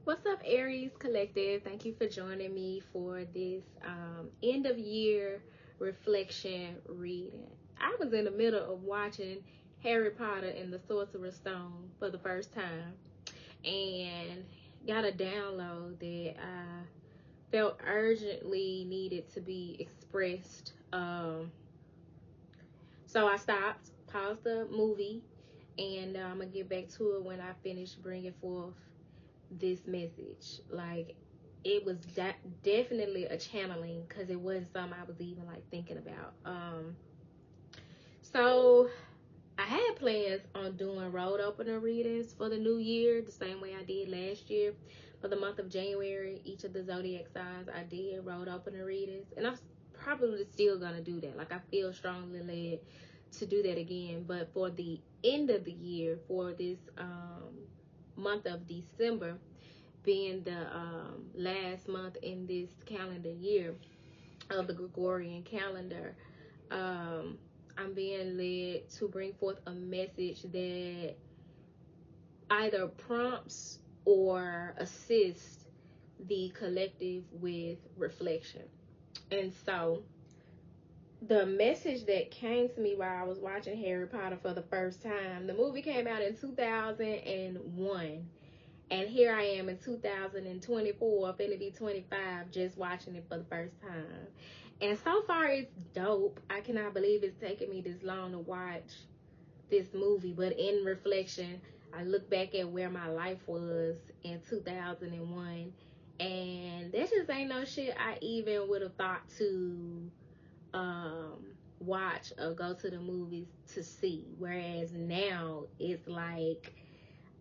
What's up, Aries Collective? Thank you for joining me for this end of year reflection reading. I was in the middle of watching Harry Potter and the Sorcerer's Stone for the first time and got a download that I felt urgently needed to be expressed. So I stopped, paused the movie, and I'm going to get back to it when I finish bringing forth this message. Like, it was definitely a channeling because it wasn't something I was even like thinking about. So I had plans on doing road opener readings for the new year, the same way I did last year. For the month of January, each of the zodiac signs, I did road opener readings, and I'm probably still gonna do that. Like, I feel strongly led to do that again. But for the end of the year, for this month of December, being the last month in this calendar year of the Gregorian calendar, I'm being led to bring forth a message that either prompts or assists the collective with reflection. And so the message that came to me while I was watching Harry Potter for the first time, the movie came out in 2001. And here I am in 2024, finna be 25, just watching it for the first time. And so far, it's dope. I cannot believe it's taken me this long to watch this movie. But in reflection, I look back at where my life was in 2001. And that just ain't no shit I even would have thought to watch or go to the movies to see. Whereas now, it's like,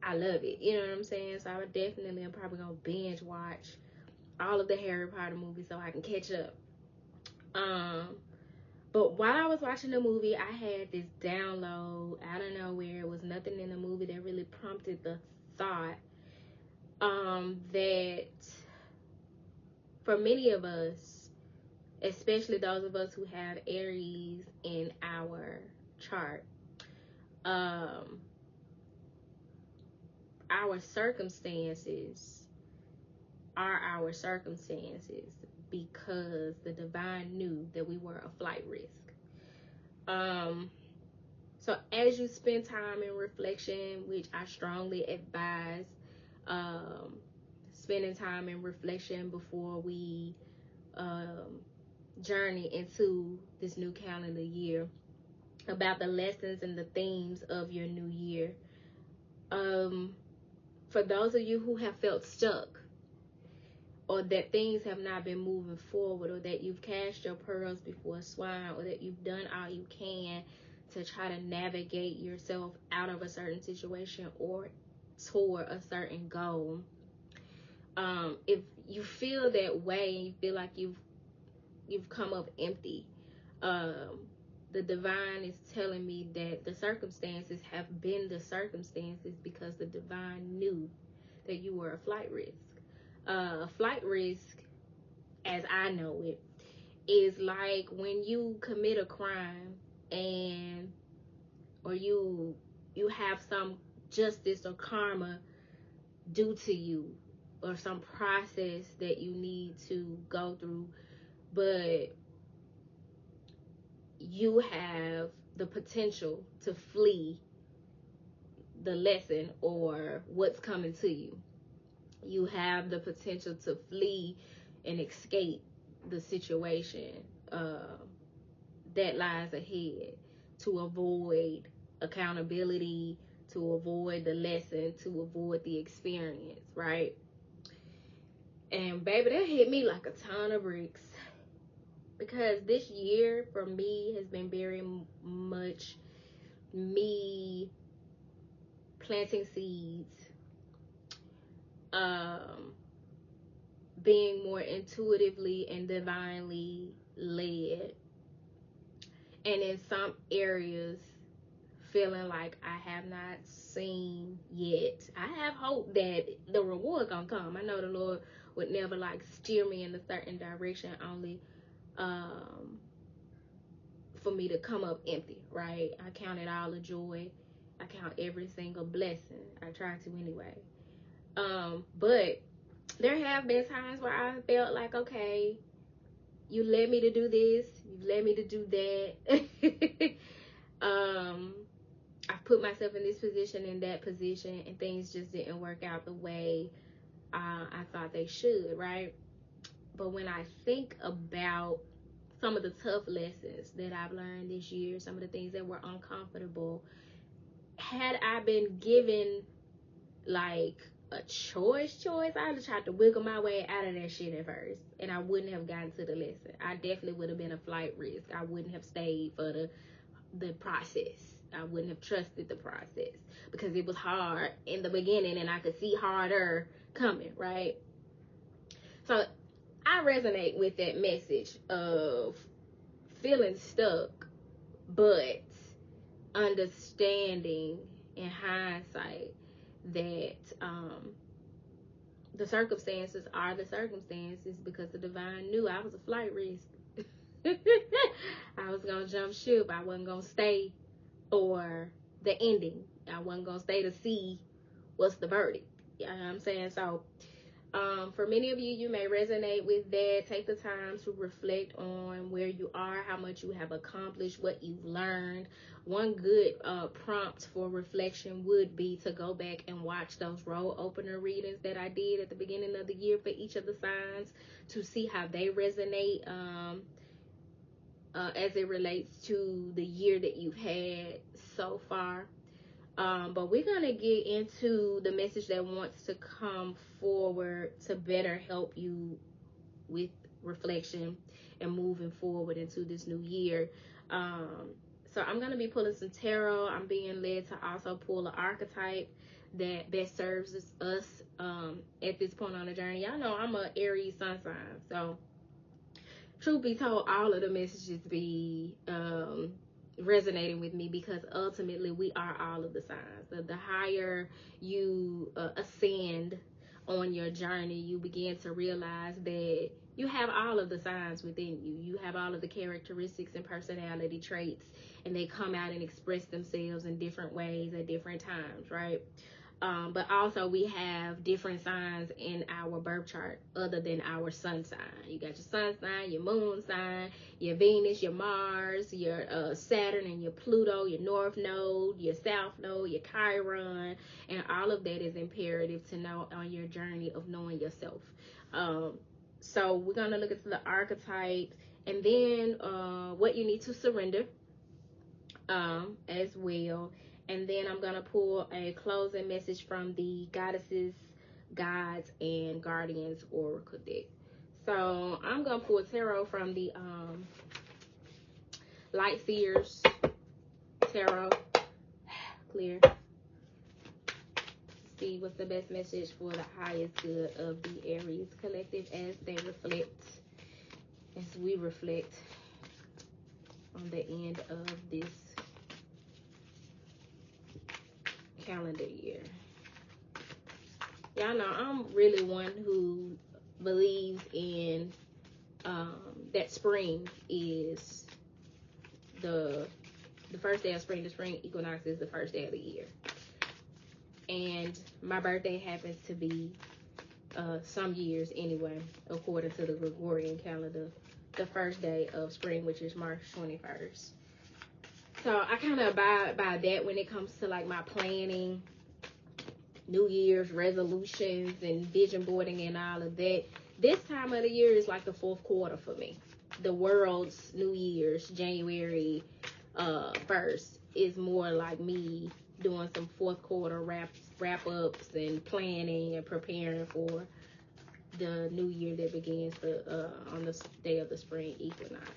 I love it. You know what I'm saying? So I definitely am probably gonna binge watch all of the Harry Potter movies so I can catch up. But while I was watching the movie, I had this download out of nowhere. It was nothing in the movie that really prompted the thought that for many of us, especially those of us who have Aries in our chart, our circumstances are our circumstances because the divine knew that we were a flight risk. So as you spend time in reflection, which I strongly advise, spending time in reflection before we journey into this new calendar year, about the lessons and the themes of your new year. For those of you who have felt stuck, or that things have not been moving forward, or that you've cast your pearls before swine, or that you've done all you can to try to navigate yourself out of a certain situation or toward a certain goal, if you feel that way and you feel like you've come up empty, the divine is telling me that the circumstances have been the circumstances because the divine knew that you were a flight risk. Flight risk, as I know it, is like when you commit a crime or you have some justice or karma due to you, or some process that you need to go through, but you have the potential to flee the lesson or what's coming to you. You have the potential to flee and escape the situation that lies ahead, to avoid accountability, to avoid the lesson, to avoid the experience, right? And baby, that hit me like a ton of bricks, because this year for me has been very much me planting seeds, being more intuitively and divinely led, and in some areas feeling like I have not seen yet. I have hope that the reward gonna come. I know the Lord would never like steer me in a certain direction only for me to come up empty, right? I count it all a joy. I count every single blessing. I try to anyway. But there have been times where I felt like, okay, you led me to do this, you led me to do that. I put myself in this position, in that position, and things just didn't work out the way I thought they should, right? But when I think about some of the tough lessons that I've learned this year, some of the things that were uncomfortable, had I been given like a choice, I'd have tried to wiggle my way out of that shit at first, and I wouldn't have gotten to the lesson. I definitely would have been a flight risk. I wouldn't have stayed for the process. I wouldn't have trusted the process because it was hard in the beginning and I could see harder coming, right? So I resonate with that message of feeling stuck, but understanding in hindsight that the circumstances are the circumstances because the divine knew I was a flight risk. I was gonna jump ship. I wasn't gonna stay for the ending. I wasn't gonna stay to see what's the verdict. You know what I'm saying? So for many of you, you may resonate with that. Take the time to reflect on where you are, how much you have accomplished, what you've learned. One good prompt for reflection would be to go back and watch those road opener readings that I did at the beginning of the year for each of the signs to see how they resonate as it relates to the year that you've had so far. But we're going to get into the message that wants to come forward to better help you with reflection and moving forward into this new year. So I'm going to be pulling some tarot. I'm being led to also pull an archetype that best serves us at this point on the journey. Y'all know I'm an Aries sun sign. So truth be told, all of the messages be resonating with me because ultimately we are all of the signs. The higher you ascend on your journey, you begin to realize that you have all of the signs within you. You have all of the characteristics and personality traits, and they come out and express themselves in different ways at different times, right? But also we have different signs in our birth chart other than our sun sign. You got your sun sign, your moon sign, your Venus, your Mars, your Saturn and your Pluto, your North Node, your South Node, your Chiron, and all of that is imperative to know on your journey of knowing yourself. So we're going to look into the archetypes and then what you need to surrender as well. And then I'm going to pull a closing message from the Goddesses, Gods, and Guardians Oracle deck. So I'm going to pull tarot from the Light Seers Tarot. Clear. See what's the best message for the highest good of the Aries collective as they reflect, as we reflect on the end of this calendar year. Y'all know I'm really one who believes in that spring is the first day of spring. The spring equinox is the first day of the year, and my birthday happens to be some years anyway, according to the Gregorian calendar, the first day of spring, which is March 21st. So I kind of abide by that when it comes to like my planning, New Year's resolutions and vision boarding and all of that. This time of the year is like the fourth quarter for me. The world's New Year's, January 1st, is more like me doing some fourth quarter wrap ups and planning and preparing for the new year that begins on the day of the spring equinox.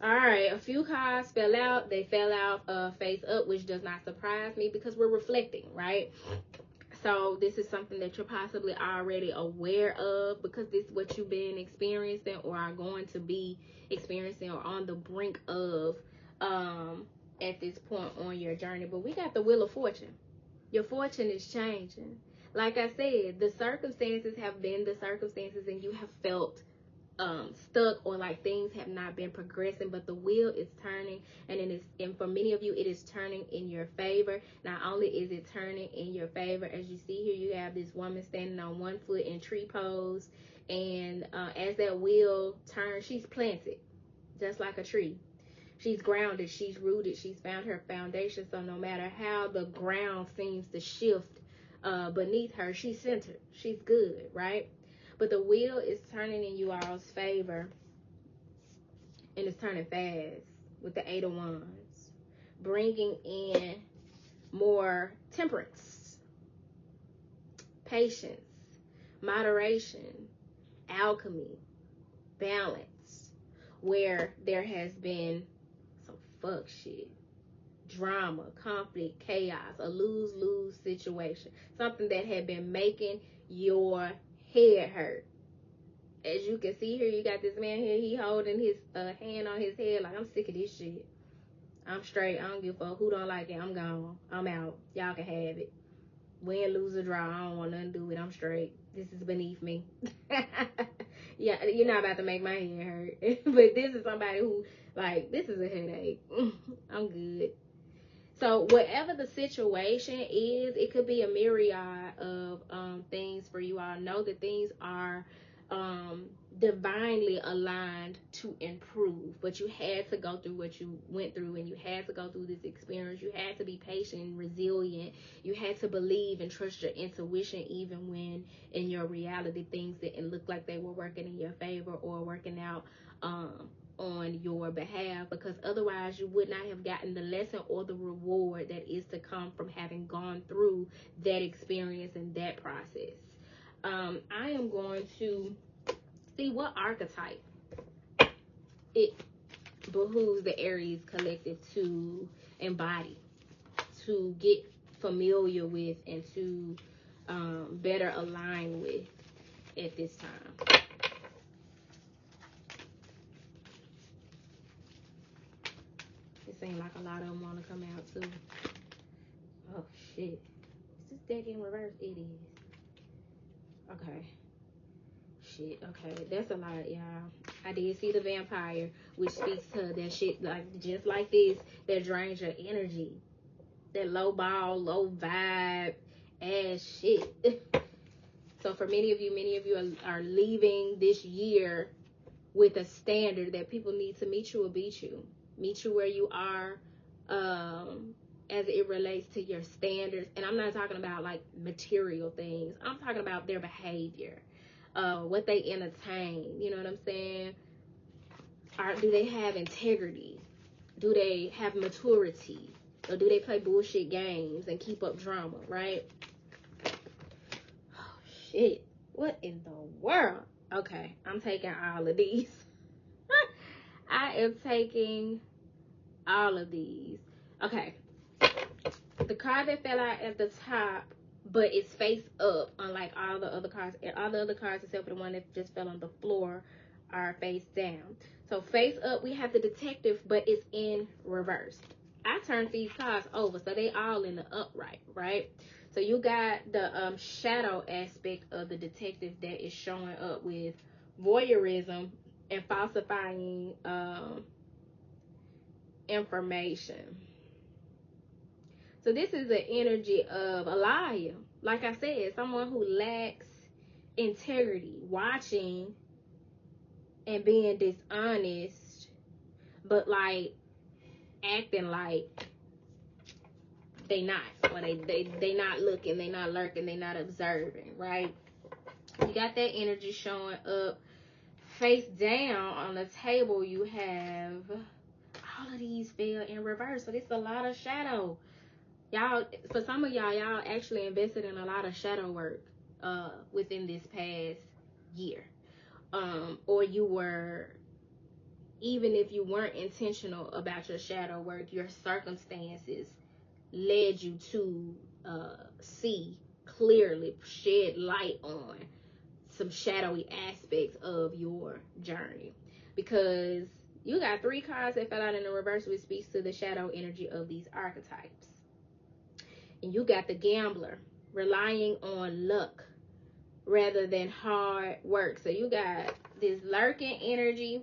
Alright, a few cards fell out. They fell out face up, which does not surprise me because we're reflecting, right? So this is something that you're possibly already aware of because this is what you've been experiencing or are going to be experiencing or on the brink of at this point on your journey. But we got the Wheel of Fortune. Your fortune is changing. Like I said, the circumstances have been the circumstances and you have felt stuck, or like things have not been progressing, but the wheel is turning, and for many of you it is turning in your favor. Not only is it turning in your favor, as you see here, you have this woman standing on one foot in tree pose, and as that wheel turns, she's planted just like a tree. She's grounded, she's rooted, she's found her foundation. So no matter how the ground seems to shift beneath her, she's centered, she's good, right? But the wheel is turning in you all's favor, and it's turning fast with the 8 of Wands, bringing in more temperance, patience, moderation, alchemy, balance, where there has been some fuck shit, drama, conflict, chaos, a lose-lose situation, something that had been making your head hurt. As you can see here, you got this man here, he holding his hand on his head like, I'm sick of this shit. I'm straight. I don't give a fuck who don't like it. I'm gone. I'm out. Y'all can have it. Win, lose, or draw. I don't want nothing to do with it. I'm straight. This is beneath me. Yeah, you're not about to make my head hurt. But this is somebody who, like, this is a headache. I'm good. So whatever the situation is, it could be a myriad of things for you all. Know that things are divinely aligned to improve, but you had to go through what you went through, and you had to go through this experience. You had to be patient and resilient. You had to believe and trust your intuition, even when in your reality things didn't look like they were working in your favor or working out on your behalf, because otherwise you would not have gotten the lesson or the reward that is to come from having gone through that experience and that process. I am going to see what archetype it behooves the Aries collective to embody, to get familiar with, and to better align with at this time. It seems like a lot of them want to come out too. Oh shit. Is this deck in reverse? It is. Okay. Shit, okay, that's a lot, y'all. I did see the vampire, which speaks to that shit, like, just like this, that drains your energy. That low ball, low vibe ass shit. So for many of you are leaving this year with a standard that people need to meet you or beat you. Meet you where you are, as it relates to your standards. And I'm not talking about like material things. I'm talking about their behavior. What they entertain, you know what I'm saying? Do they have integrity? Do they have maturity? Or do they play bullshit games and keep up drama, right? Oh, shit. What in the world? Okay, I'm taking all of these. I am taking all of these. Okay. The card that fell out at the top, but it's face up, unlike all the other cards. All the other cards, except for the one that just fell on the floor, are face down. So face up, we have the detective, but it's in reverse. I turned these cards over, so they all in the upright, right? So you got the shadow aspect of the detective that is showing up with voyeurism and falsifying information. So this is the energy of a liar. Like I said, someone who lacks integrity, watching and being dishonest, but like acting like they not, or they not looking, they not lurking, they not observing, right? You got that energy showing up. Face down on the table, you have all of these fell in reverse. So this is a lot of shadow. Y'all, for some of y'all actually invested in a lot of shadow work within this past year. Or you were, even if you weren't intentional about your shadow work, your circumstances led you to see clearly, shed light on some shadowy aspects of your journey. Because you got 3 cards that fell out in the reverse, which speaks to the shadow energy of these archetypes. And you got the gambler, relying on luck, rather than hard work. So you got this lurking energy,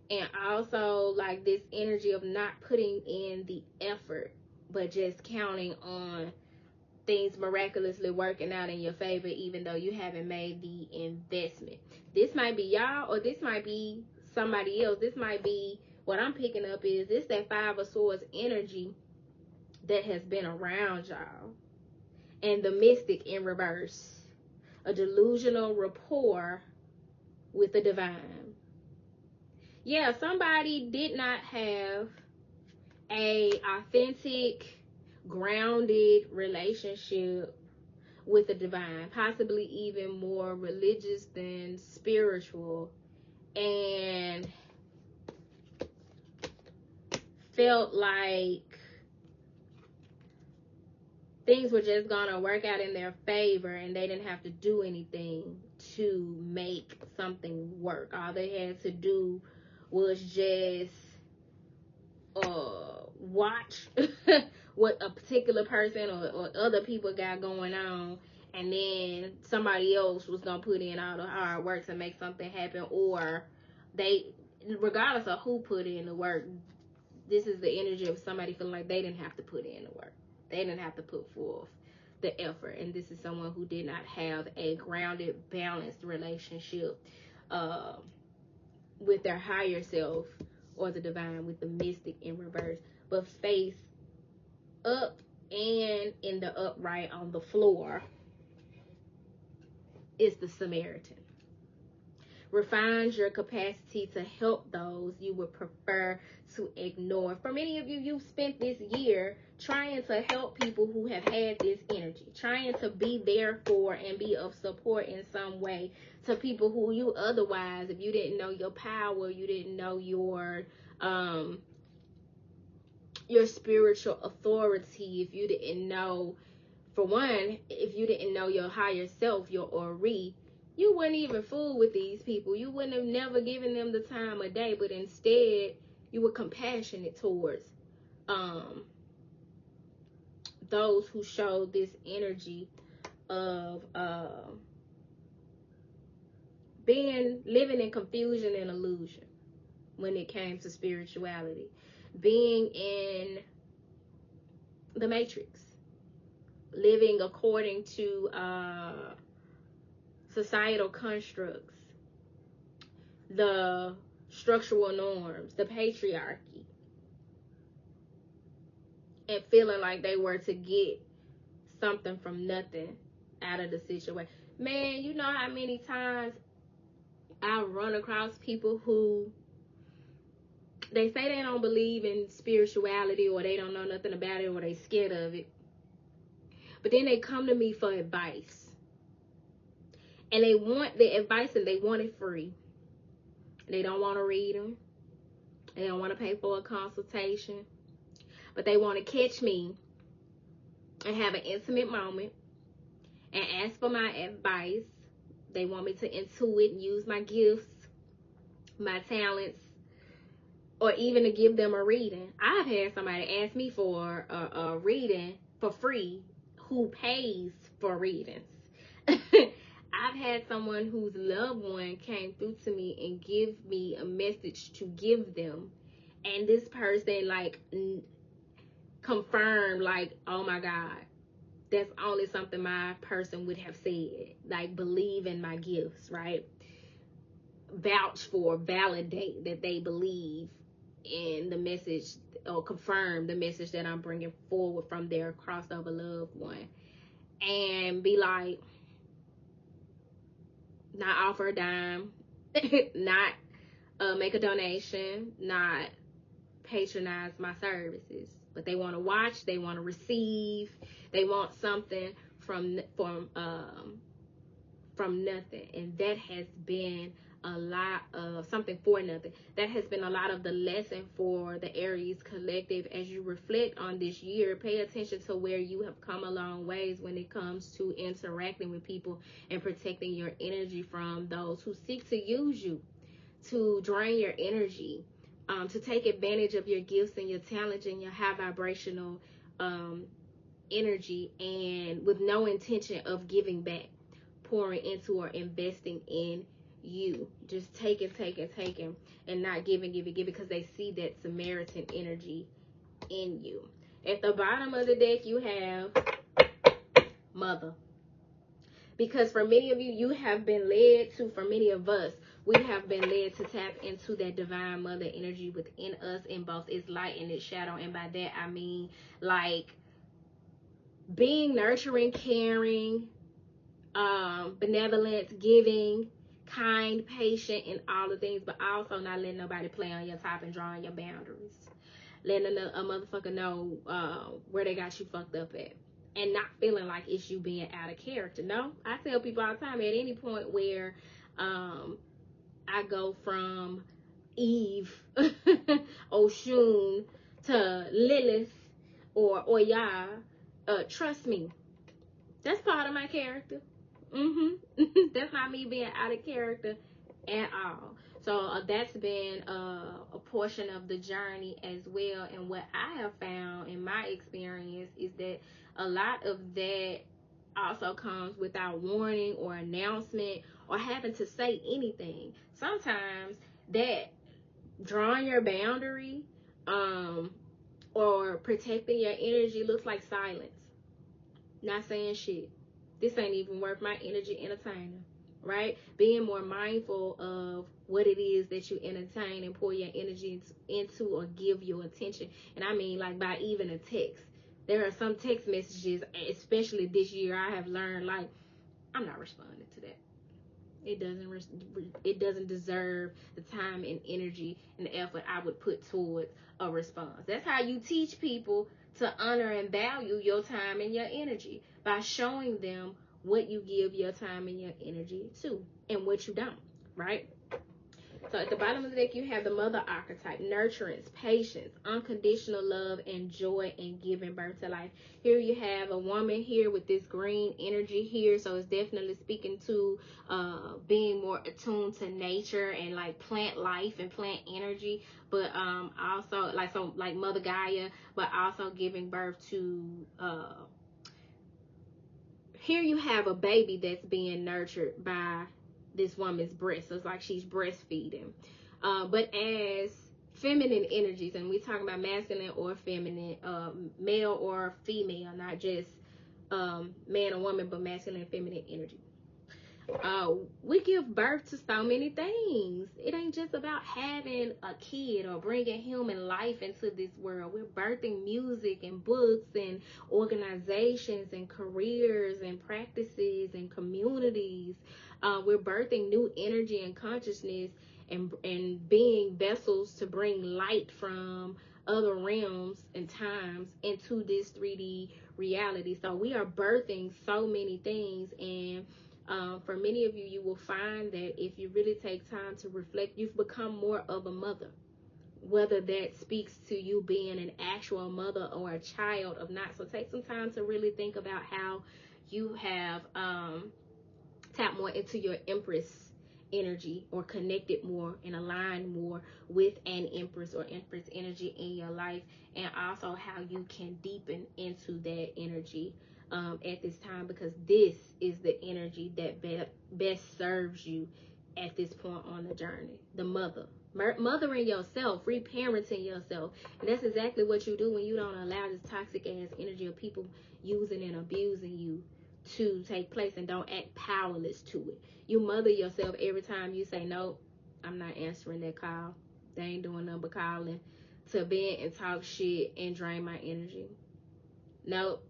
and also like this energy of not putting in the effort, but just counting on things miraculously working out in your favor, even though you haven't made the investment. This might be y'all, or this might be somebody else. This might be, what I'm picking up is this, that Five of Swords energy that has been around y'all. And the Mystic in reverse. A delusional rapport with the divine. Yeah, somebody did not have a authentic, grounded relationship with the divine, possibly even more religious than spiritual, and felt like things were just gonna work out in their favor and they didn't have to do anything to make something work. All they had to do was just watch what a particular person or other people got going on, and then somebody else was gonna put in all the hard work to make something happen. Or they, regardless of who put in the work, this is the energy of somebody feeling like they didn't have to put in the work, they didn't have to put forth the effort. And this is someone who did not have a grounded, balanced relationship with their higher self or the divine, with the Mystic in reverse. But face up and in the upright on the floor is the Samaritan. Refines your capacity to help those you would prefer to ignore. For many of you, you've spent this year trying to help people who have had this energy, trying to be there for and be of support in some way to people who you otherwise, if you didn't know your power, you didn't know your spiritual authority, if you didn't know, for one, if you didn't know your higher self, your Ori, you wouldn't even fool with these people. You wouldn't have never given them the time of day, but instead you were compassionate towards those who showed this energy of living in confusion and illusion when it came to spirituality, being in the matrix, living according to societal constructs, the structural norms, the patriarchy, and feeling like they were to get something from nothing out of the situation. Man, you know how many times I run across people who, they say they don't believe in spirituality, or they don't know nothing about it, or they scared of it, but then they come to me for advice, and they want the advice and they want it free. They don't want to read them, they don't want to pay for a consultation, but they want to catch me and have an intimate moment and ask for my advice. They want me to intuit and use my gifts, my talents, or even to give them a reading. I've had somebody ask me for a reading for free who pays for readings. I've had someone whose loved one came through to me and give me a message to give them, and this person like confirmed, like, oh my God, that's only something my person would have said. Like, believe in my gifts, right? Vouch for, validate that they believe in the message, or confirm the message that I'm bringing forward from their crossover loved one. And be like, not offer a dime, not make a donation, not patronize my services. But they want to watch, they want to receive, they want something from nothing. And that has been a lot of something for nothing. That has been a lot of the lesson for the Aries collective. As you reflect on this year, pay attention to where you have come a long ways when it comes to interacting with people and protecting your energy from those who seek to use you, to drain your energy, to take advantage of your gifts and your talents and your high vibrational energy, and with no intention of giving back. pouring into or investing in you. Just taking, and not giving, because they see that Samaritan energy in you. At the bottom of the deck, you have Mother. Because for many of you, you have been led to, for many of us, we have been led to tap into that divine mother energy within us, in both its light and its shadow. And by that, I mean, like, being nurturing, caring, benevolent, giving, kind, patient, and all the things, but also not letting nobody play on your top and drawing your boundaries. Letting a motherfucker know where they got you fucked up at. And not feeling like it's you being out of character. No, I tell people all the time, at any point where I go from Eve, Oshun, to Lilith, or Oya, trust me, that's part of my character. That's not me being out of character at all. So that's been a portion of the journey as well. And what I have found in my experience is that a lot of that also comes without warning or announcement or having to say anything. Sometimes that drawing your boundary or protecting your energy looks like silence. Not saying shit. This ain't even worth my energy entertaining, right? Being more mindful of what it is that you entertain and pour your energy into or give your attention. And I mean, like, by even a text. There are some text messages, especially this year, I have learned, like, I'm not responding to that. It doesn't deserve the time and energy and the effort I would put towards a response. That's how you teach people to honor and value your time and your energy, by showing them what you give your time and your energy to and what you don't, right? So at the bottom of the deck, you have the Mother archetype: nurturance, patience, unconditional love, and joy in giving birth to life. Here you have a woman here with this green energy here, so it's definitely speaking to being more attuned to nature and like plant life and plant energy, but also like Mother Gaia, but also giving birth to here you have a baby that's being nurtured by this woman's breast. So it's like she's breastfeeding. But as feminine energies, and we talking about masculine or feminine, male or female, not just man or woman, but masculine and feminine energy. We give birth to so many things. It ain't just about having a kid or bringing human life into this world. We're birthing music and books and organizations and careers and practices and communities. We're birthing new energy and consciousness and being vessels to bring light from other realms and times into this 3D reality. So we are birthing so many things, and for many of you, you will find that if you really take time to reflect, you've become more of a mother. Whether that speaks to you being an actual mother or a child of not. So take some time to really think about how you have tapped more into your Empress energy, or connected more and aligned more with an Empress or Empress energy in your life, and also how you can deepen into that energy at this time, because this is the energy that best serves you at this point on the journey. The mothering yourself, reparenting yourself. And that's exactly what you do when you don't allow this toxic ass energy of people using and abusing you to take place, and don't act powerless to it. You mother yourself every time you say, no, I'm not answering that call. They ain't doing nothing but calling to vent and talk shit and drain my energy. Nope,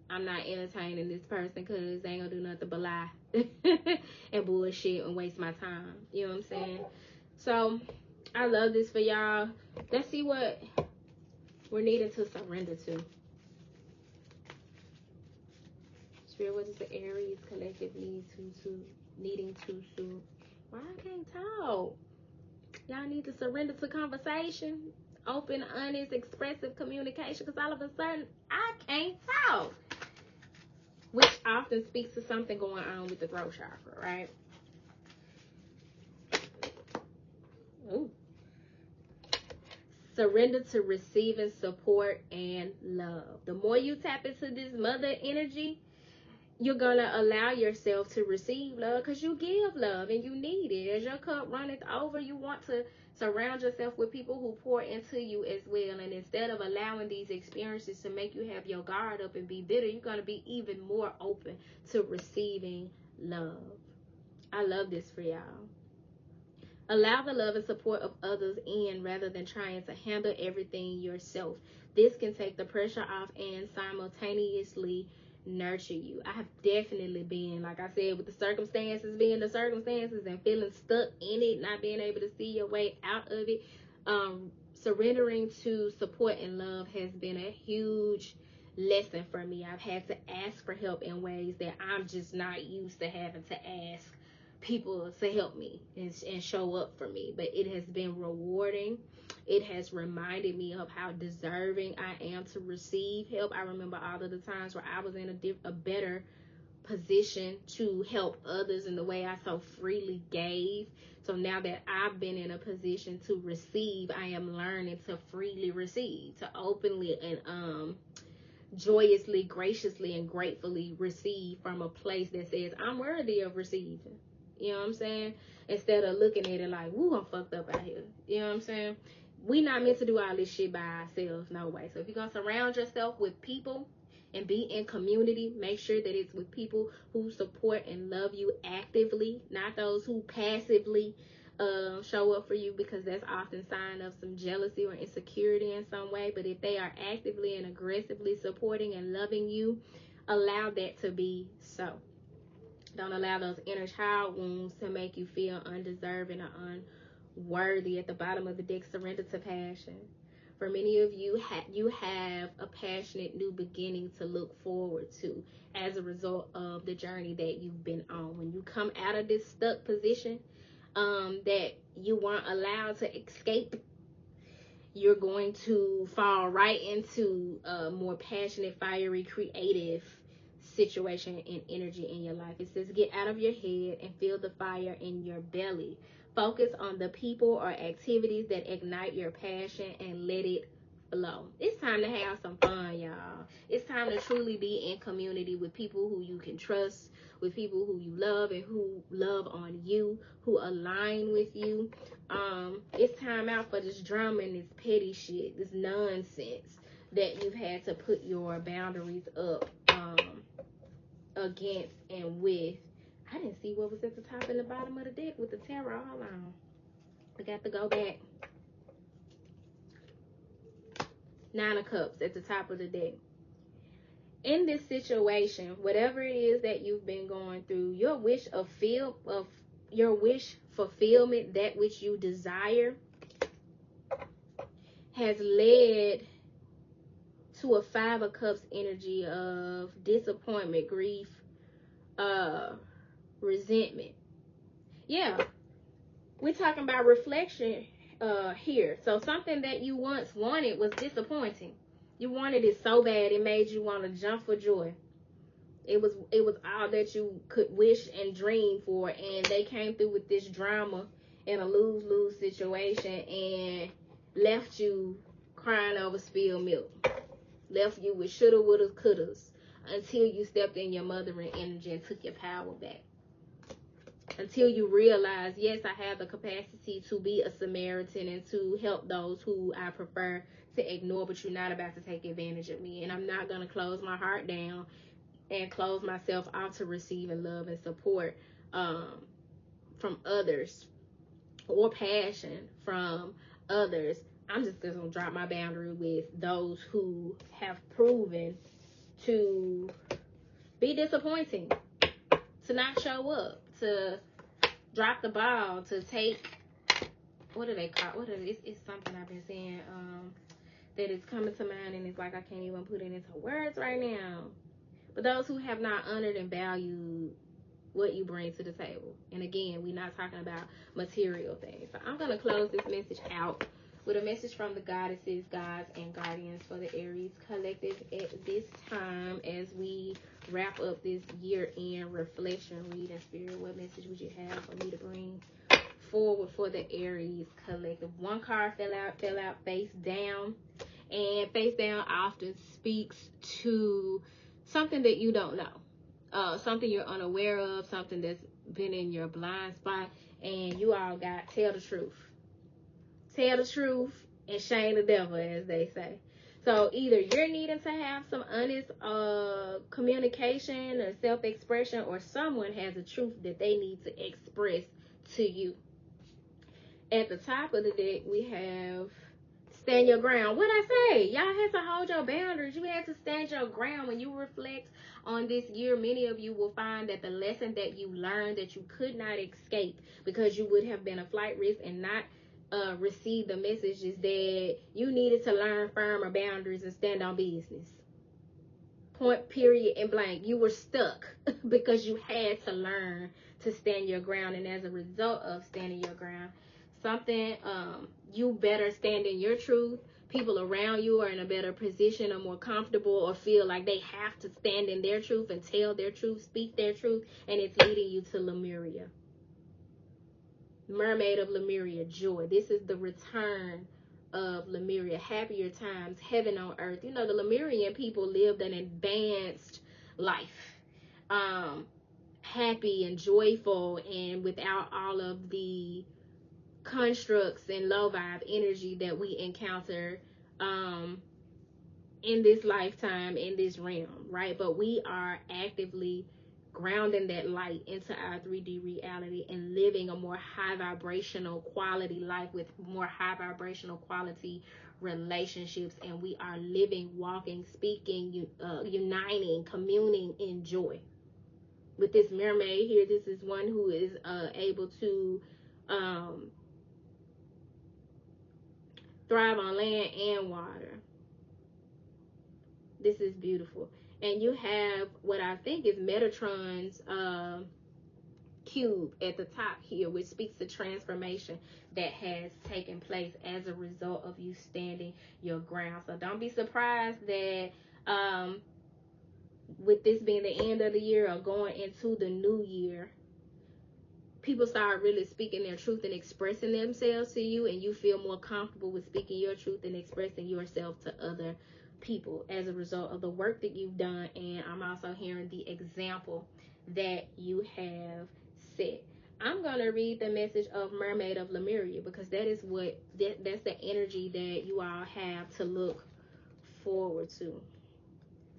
I'm not entertaining this person because they ain't gonna do nothing but lie and bullshit and waste my time. You know what I'm saying? So I love this for y'all. Let's see what we're needing to surrender to. Spirit, what is the Aries collective needing to soon? Why I can't talk? Y'all need to surrender to conversation, open, honest, expressive communication, because all of a sudden I can't talk, which often speaks to something going on with the throat chakra, right? Ooh. Surrender to receiving support and love. The more you tap into this mother energy, you're gonna allow yourself to receive love because you give love and you need it. As your cup runneth over, you want to surround yourself with people who pour into you as well. And instead of allowing these experiences to make you have your guard up and be bitter, you're gonna be even more open to receiving love. I love this for y'all. Allow the love and support of others in rather than trying to handle everything yourself. This can take the pressure off and simultaneously nurture you. I have definitely been, like I said, with the circumstances being the circumstances and feeling stuck in it, not being able to see your way out of it. Surrendering to support and love has been a huge lesson for me. I've had to ask for help in ways that I'm just not used to having to ask people to help me and show up for me. But it has been rewarding. It has reminded me of how deserving I am to receive help. I remember all of the times where I was in a better position to help others in the way I so freely gave. So now that I've been in a position to receive, I am learning to freely receive, to openly and joyously, graciously, and gratefully receive from a place that says I'm worthy of receiving. You know what I'm saying? Instead of looking at it like, woo, I'm fucked up out here. You know what I'm saying? We not meant to do all this shit by ourselves, no way. So if you're going to surround yourself with people and be in community, make sure that it's with people who support and love you actively, not those who passively show up for you, because that's often a sign of some jealousy or insecurity in some way. But if they are actively and aggressively supporting and loving you, allow that to be so. Don't allow those inner child wounds to make you feel undeserving or unworthy. At the bottom of the deck, surrender to passion. For many of you, you have a passionate new beginning to look forward to as a result of the journey that you've been on. When you come out of this stuck position that you weren't allowed to escape, you're going to fall right into a more passionate, fiery, creative situation and energy in your life. It says get out of your head and feel the fire in your belly. Focus on the people or activities that ignite your passion and let it flow. It's time to have some fun, y'all. It's time to truly be in community with people who you can trust, with people who you love and who love on you, who align with you. It's time out for this drama and this petty shit, this nonsense that you've had to put your boundaries up against and with. I didn't see what was at the top and the bottom of the deck with the tarot. Hold on. I got to go back. 9 of Cups at the top of the deck. In this situation, whatever it is that you've been going through, your wish fulfillment, that which you desire, has led to a 5 of Cups energy of disappointment, grief, resentment. Yeah, we're talking about reflection here. So something that you once wanted was disappointing. You wanted it so bad it made you want to jump for joy. It was all that you could wish and dream for, and they came through with this drama in a lose-lose situation and left you crying over spilled milk. Left you with shoulda, woulda, couldas until you stepped in your mothering energy and took your power back. Until you realize, yes, I have the capacity to be a Samaritan and to help those who I prefer to ignore, but you're not about to take advantage of me. And I'm not going to close my heart down and close myself off to receiving love and support from others or passion from others. I'm just going to drop my boundary with those who have proven to be disappointing, to not show up, to drop the ball, to take, what do they call it? It's something I've been saying that is coming to mind, and it's like I can't even put it into words right now. But those who have not honored and valued what you bring to the table. And again, we're not talking about material things. So I'm going to close this message out with a message from the goddesses, gods, and guardians for the Aries collective at this time as we wrap up this year-end reflection reading. Spirit, what message would you have for me to bring forward for the Aries collective? One card fell out face down. And face down often speaks to something that you don't know. something you're unaware of, something that's been in your blind spot, and you all got tell the truth. Tell the truth and shame the devil, as they say. So either you're needing to have some honest communication or self-expression, or someone has a truth that they need to express to you. At the top of the deck, we have stand your ground. What I say? Y'all had to hold your boundaries. You had to stand your ground. When you reflect on this year, many of you will find that the lesson that you learned that you could not escape because you would have been a flight risk and not receive the message is that you needed to learn firmer boundaries and stand on business. Point, period, and blank. You were stuck because you had to learn to stand your ground, and as a result of standing your ground, something you better stand in your truth. People around you are in a better position or more comfortable or feel like they have to stand in their truth and tell their truth, speak their truth, and it's leading you to Lemuria. Mermaid of Lemuria, joy. This is the return of Lemuria, happier times, heaven on earth. You know, the Lemurian people lived an advanced life, happy and joyful, and without all of the constructs and low vibe energy that we encounter in this lifetime, in this realm, right? But we are actively grounding that light into our 3D reality and living a more high vibrational quality life with more high vibrational quality relationships, and we are living, walking, speaking, uniting, communing in joy. With this mermaid here, this is one who is able to thrive on land and water. This is beautiful. And you have what I think is Metatron's cube at the top here, which speaks to transformation that has taken place as a result of you standing your ground. So don't be surprised that with this being the end of the year or going into the new year, people start really speaking their truth and expressing themselves to you, and you feel more comfortable with speaking your truth and expressing yourself to other people as a result of the work that you've done. And I'm also hearing the example that you have set. I'm going to read the message of Mermaid of Lemuria because that is what that's the energy that you all have to look forward to.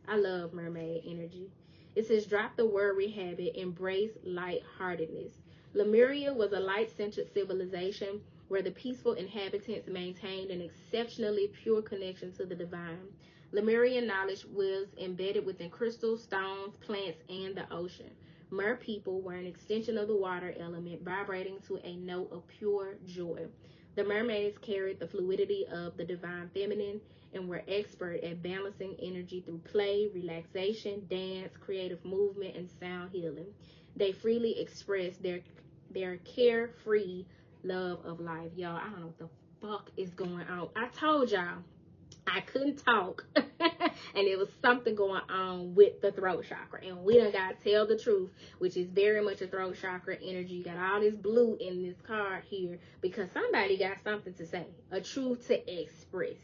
I love mermaid energy. It says, drop the worry habit, embrace lightheartedness. Lemuria was a light-centered civilization where the peaceful inhabitants maintained an exceptionally pure connection to the divine. Lemurian knowledge was embedded within crystals, stones, plants, and the ocean. Mer people were an extension of the water element, vibrating to a note of pure joy. The mermaids carried the fluidity of the divine feminine and were expert at balancing energy through play, relaxation, dance, creative movement, and sound healing. They freely expressed their carefree love of life. Y'all, I don't know what the fuck is going on. I told y'all I couldn't talk and it was something going on with the throat chakra, and we done got to tell the truth, which is very much a throat chakra energy. You got all this blue in this card here because somebody got something to say, a truth to express.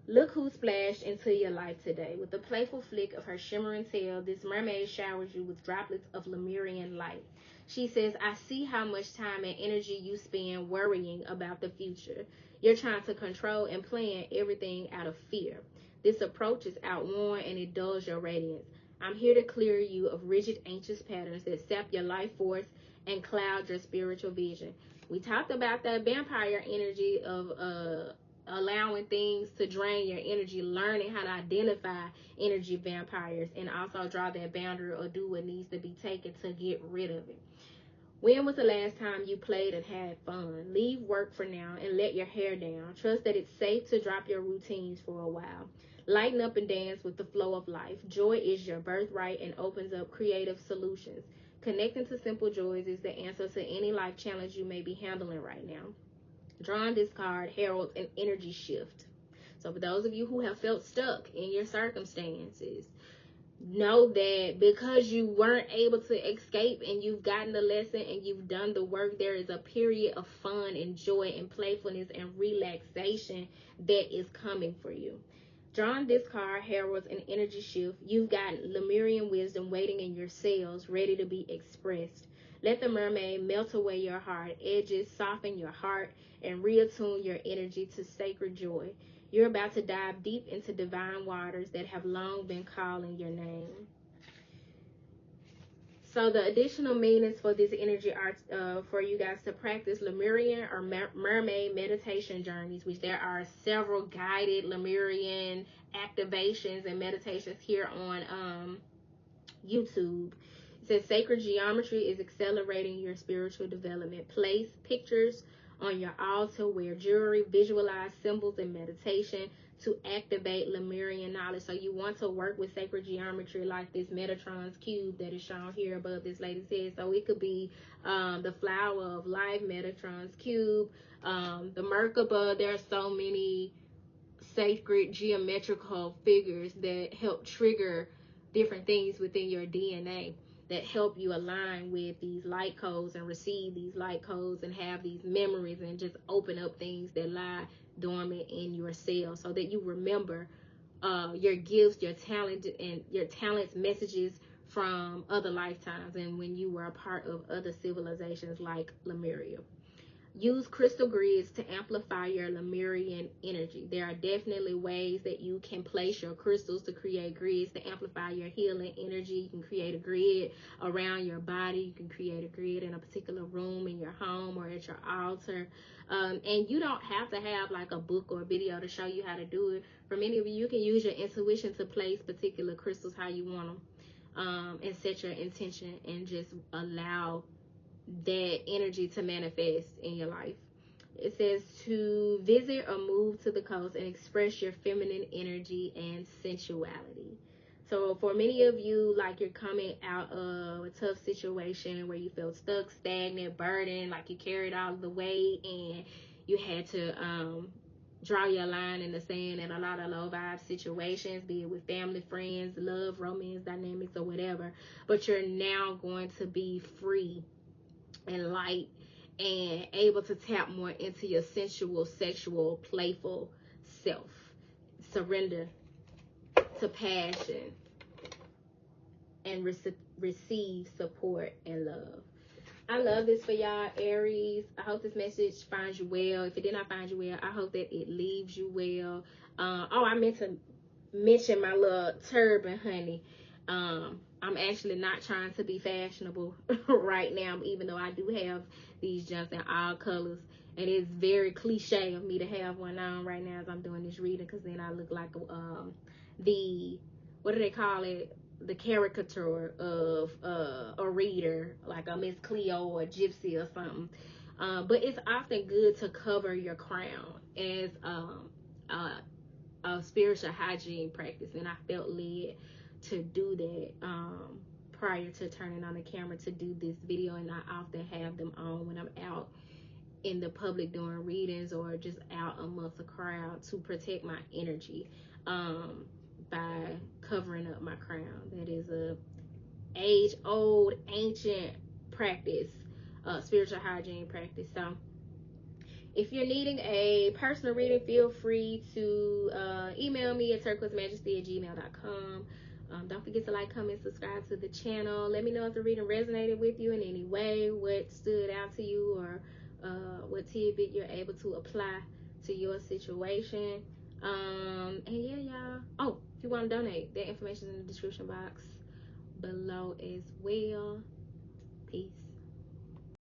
Look who splashed into your life today. With a playful flick of her shimmering tail, this mermaid showers you with droplets of Lemurian light. She says, I see how much time and energy you spend worrying about the future. You're trying to control and plan everything out of fear. This approach is outworn and it dulls your radiance. I'm here to clear you of rigid, anxious patterns that sap your life force and cloud your spiritual vision. We talked about that vampire energy of allowing things to drain your energy, learning how to identify energy vampires, and also draw that boundary or do what needs to be taken to get rid of it. When was the last time you played and had fun? Leave work for now and let your hair down. Trust that it's safe to drop your routines for a while. Lighten up and dance with the flow of life. Joy is your birthright and opens up creative solutions. Connecting to simple joys is the answer to any life challenge you may be handling right now. Drawing this card heralds an energy shift. So for those of you who have felt stuck in your circumstances, know that because you weren't able to escape and you've gotten the lesson and you've done the work, there is a period of fun and joy and playfulness and relaxation that is coming for you. Drawing this card heralds an energy shift. You've got Lemurian wisdom waiting in your cells, ready to be expressed. Let the mermaid melt away your hard edges, soften your heart, and reattune your energy to sacred joy. You're about to dive deep into divine waters that have long been calling your name. So the additional meanings for this energy are for you guys to practice Lemurian or mermaid meditation journeys, which there are several guided Lemurian activations and meditations here on YouTube. It says sacred geometry is accelerating your spiritual development. Place pictures on your altar, wear jewelry, visualize symbols in meditation to activate Lemurian knowledge. So you want to work with sacred geometry like this Metatron's cube that is shown here above this lady's head. So it could be the flower of life, Metatron's cube, the Merkaba. There are so many sacred geometrical figures that help trigger different things within your DNA, that help you align with these light codes and receive these light codes and have these memories and just open up things that lie dormant in your cells, so that you remember your gifts, your talent, and your talents, messages from other lifetimes and when you were a part of other civilizations like Lemuria. Use crystal grids to amplify your Lemurian energy. There are definitely ways that you can place your crystals to create grids to amplify your healing energy. You can create a grid around your body. You can create a grid in a particular room in your home or at your altar. And you don't have to have like a book or a video to show you how to do it. For many of you, you can use your intuition to place particular crystals how you want them, and set your intention and just allow that energy to manifest in your life. It says to visit or move to the coast and express your feminine energy and sensuality. So for many of you, like you're coming out of a tough situation where you felt stuck, stagnant, burdened, like you carried all of the weight and you had to draw your line in the sand in a lot of low vibe situations, be it with family, friends, love, romance dynamics, or whatever. But you're now going to be free and light and able to tap more into your sensual, sexual, playful self. Surrender to passion and receive support and love. I love this for y'all, Aries. I hope this message finds you well. If it did not find you well, I hope that it leaves you well. I meant to mention my little turban, honey. I'm actually not trying to be fashionable right now, even though I do have these jumps in all colors. And it's very cliche of me to have one on right now as I'm doing this reading, because then I look like what do they call it? The caricature of a reader, like a Miss Cleo or a Gypsy or something. But it's often good to cover your crown as a spiritual hygiene practice, and I felt led to do that prior to turning on the camera to do this video. And I often have them on when I'm out in the public doing readings or just out amongst a crowd to protect my energy by covering up my crown. That is a age-old, ancient practice, spiritual hygiene practice. So if you're needing a personal reading, feel free to email me at turquoisemajesty@gmail.com. Don't forget to like, comment, subscribe to the channel. Let me know if the reading resonated with you in any way, what stood out to you, or what tidbit you're able to apply to your situation. And yeah, y'all. Oh, if you want to donate, that information is in the description box below as well. Peace.